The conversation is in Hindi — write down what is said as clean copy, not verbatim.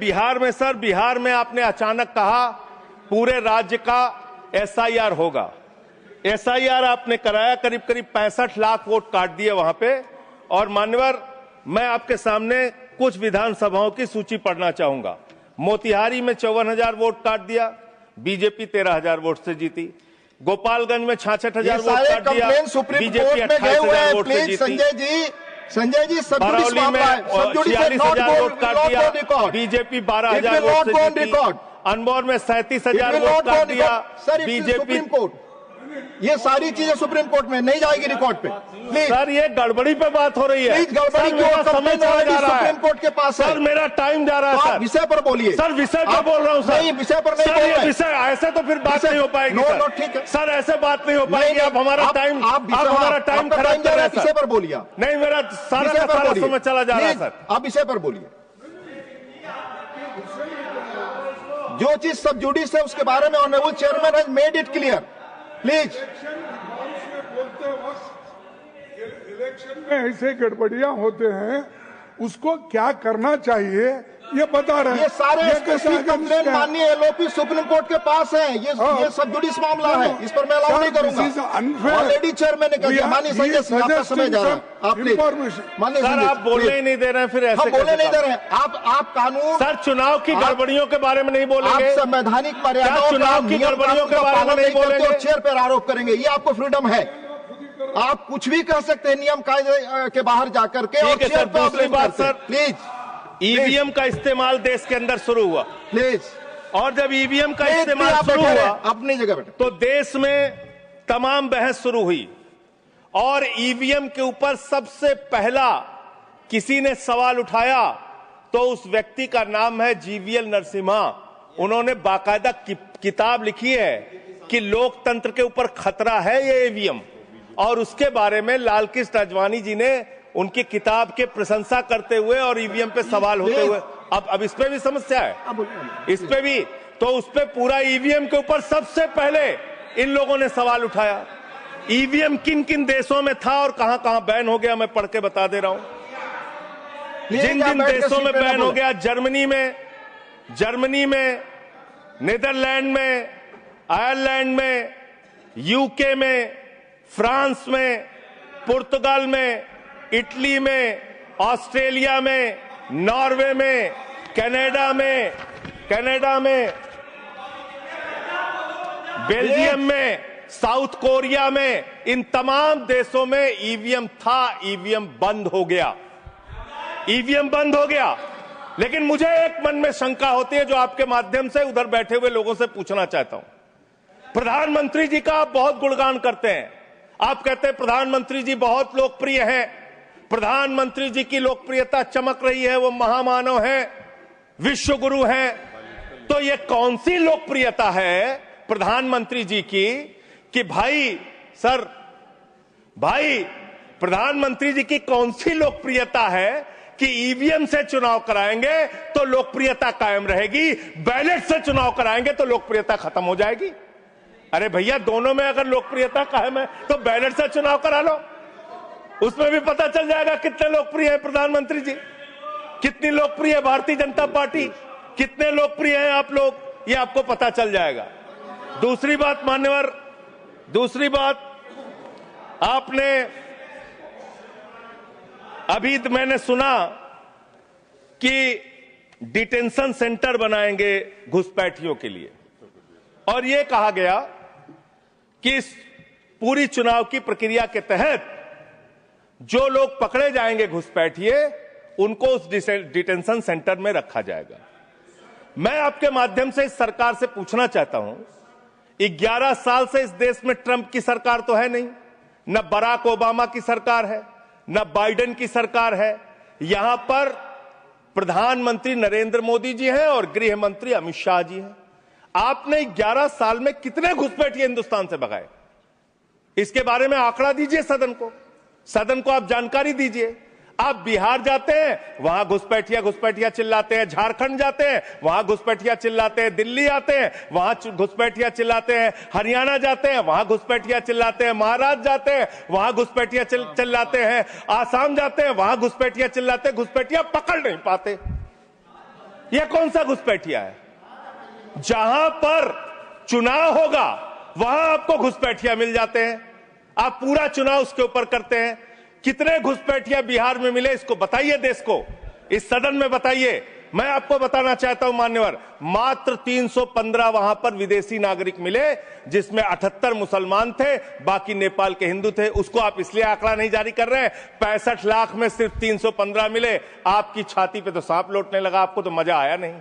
बिहार में आपने अचानक कहा पूरे राज्य का एसआईआर होगा। एसआईआर आपने कराया, करीब करीब 65 लाख वोट काट दिए वहां पे। और मान्यवर, मैं आपके सामने कुछ विधानसभाओं की सूची पढ़ना चाहूंगा। मोतिहारी में 54,000 वोट काट दिया, बीजेपी 13,000 वोट से जीती। गोपालगंज में 66,000 वोट काट दिया, बीजेपी 28,000 वोट से जीती। संजय जी, बरौली में 46,000 वोट काट दिया, बीजेपी 12,000 वोट से जीती। अनमोल में 37,000 वोट काट दिया, बीजेपी। ये सारी चीजें सुप्रीम कोर्ट में नहीं जाएगी रिकॉर्ड पे। सर, ये गड़बड़ी पे बात हो रही है। गड़बड़ी क्यों? समय चला जा रहा है, सुप्रीम कोर्ट के पास है। सर मेरा टाइम जा रहा है। सर विषय पर बोलिए। सर विषय पर बोल रहा हूँ सर। नहीं, विषय पर नहीं बोल रहे। विषय ऐसे तो फिर बात नहीं हो पाएगी। नो, ठीक है सर, ऐसे बात नहीं हो पाएगी। आप हमारा टाइम खराब कर रहे हैं। विषय पर बोलिए। नहीं, मेरा सारा समय चला जा रहा है सर। आप विषय पर बोलिए। जो चीज सब जुडिस है उसके बारे में honourable chairman has made it clear. Please. Election में ऐसे गड़बड़ियां होते हैं, उसको क्या करना चाहिए ये बता रहे हैं। ये सारे कंप्लेन माननीय एलओपी सुप्रीम कोर्ट के पास है। ये सब जुडिस मामला है, इस पर मैं अलाउ नहीं करूंगा। ऑलरेडी चेयरमैन ने कह दिया। माननीय संजय सिंह, आपका समय जा रहा है। आप माननीय सर, आप बोलने ही नहीं दे रहे हैं। फिर ऐसे बोलने नहीं दे रहे हैं। आप कानून, सर चुनाव की गड़बड़ियों के बारे में नहीं बोलेंगे। आप संवैधानिक मर्यादाओं, चुनाव की गड़बड़ियों के बारे में नहीं बोलेंगे और चेयर पर आरोप करेंगे। ये आपको फ्रीडम है। आप कुछ भी कह सकते हैं नियम कायदे के बाहर जाकर के। और चेयर पर दूसरी बात सर, प्लीज, ईवीएम का इस्तेमाल देश के अंदर शुरू हुआ। प्लीज। और जब ईवीएम का इस्तेमाल शुरू हुआ, अपनी जगह बैठे, तो देश में तमाम बहस शुरू हुई। और ईवीएम के ऊपर सबसे पहला किसी ने सवाल उठाया तो उस व्यक्ति का नाम है जीवीएल नरसिम्हा। उन्होंने बाकायदा किताब लिखी है कि लोकतंत्र के ऊपर खतरा है ये ईवीएम। और उसके बारे में लाल कृष्ण आडवाणी जी ने उनकी किताब के प्रशंसा करते हुए और ईवीएम पे सवाल होते हुए, अब इस पे भी समस्या है, इस पे भी। तो उस पे पूरा ईवीएम के ऊपर सबसे पहले इन लोगों ने सवाल उठाया। ईवीएम किन किन देशों में था और कहां कहां बैन हो गया, मैं पढ़ के बता दे रहा हूं। जिन जिन देशों में बैन हो गया, जर्मनी में, नीदरलैंड में, आयरलैंड में, यूके में, फ्रांस में, पुर्तगाल में, इटली में, ऑस्ट्रेलिया में, नॉर्वे में, कनाडा में, बेल्जियम में, साउथ कोरिया में, इन तमाम देशों में ईवीएम था। ईवीएम बंद हो गया। लेकिन मुझे एक मन में शंका होती है जो आपके माध्यम से उधर बैठे हुए लोगों से पूछना चाहता हूं। प्रधानमंत्री जी का आप बहुत गुणगान करते हैं। आप कहते हैं प्रधानमंत्री जी बहुत लोकप्रिय हैं, प्रधानमंत्री जी की लोकप्रियता चमक रही है, वो महामानव हैं, विश्व गुरु हैं। तो ये कौन सी लोकप्रियता है प्रधानमंत्री जी की कि भाई प्रधानमंत्री जी की कौन सी लोकप्रियता है कि ईवीएम से चुनाव कराएंगे तो लोकप्रियता कायम रहेगी, बैलेट से चुनाव कराएंगे तो लोकप्रियता खत्म हो जाएगी। अरे भैया, दोनों में अगर लोकप्रियता कायम है तो बैलेट से चुनाव करा लो, उसमें भी पता चल जाएगा कितने लोकप्रिय है प्रधानमंत्री जी, कितनी लोकप्रिय है भारतीय जनता पार्टी, कितने लोकप्रिय हैं आप लोग, ये आपको पता चल जाएगा। दूसरी बात मान्यवर, आपने अभी मैंने सुना कि डिटेंशन सेंटर बनाएंगे घुसपैठियों के लिए, और यह कहा गया कि इस पूरी चुनाव की प्रक्रिया के तहत जो लोग पकड़े जाएंगे घुसपैठिए, उनको उस डिटेंशन सेंटर में रखा जाएगा। मैं आपके माध्यम से इस सरकार से पूछना चाहता हूं, 11 साल से इस देश में ट्रंप की सरकार तो है नहीं, न बराक ओबामा की सरकार है, न बाइडेन की सरकार है। यहां पर प्रधानमंत्री नरेंद्र मोदी जी हैं और गृह मंत्री अमित शाह जी हैं। आपने 11 साल में कितने घुसपैठिए हिंदुस्तान से भगाए, इसके बारे में आंकड़ा दीजिए सदन को आप जानकारी दीजिए। आप बिहार जाते हैं, वहां घुसपैठिया चिल्लाते हैं, झारखंड जाते हैं, वहां घुसपैठिया चिल्लाते हैं, दिल्ली आते हैं, वहां घुसपैठिया चिल्लाते हैं, हरियाणा जाते हैं, वहां घुसपैठिया चिल्लाते हैं, महाराष्ट्र जाते हैं, वहां घुसपैठिया चिल्लाते हैं, आसाम जाते हैं, वहां घुसपैठिया चिल्लाते हैं, घुसपैठिया पकड़ नहीं पाते। यह कौन सा घुसपैठिया है? जहां पर चुनाव होगा वहां आपको घुसपैठिया मिल जाते हैं, आप पूरा चुनाव उसके ऊपर करते हैं। कितने घुसपैठिया बिहार में मिले इसको बताइए, देश को, इस सदन में बताइए। मैं आपको बताना चाहता हूं मान्यवर, मात्र 315 वहां पर विदेशी नागरिक मिले, जिसमें 78 मुसलमान थे, बाकी नेपाल के हिंदू थे। उसको आप इसलिए आंकड़ा नहीं जारी कर रहे हैं। 65 लाख में सिर्फ 315 मिले, आपकी छाती पे तो सांप लौटने लगा, आपको तो मजा आया नहीं।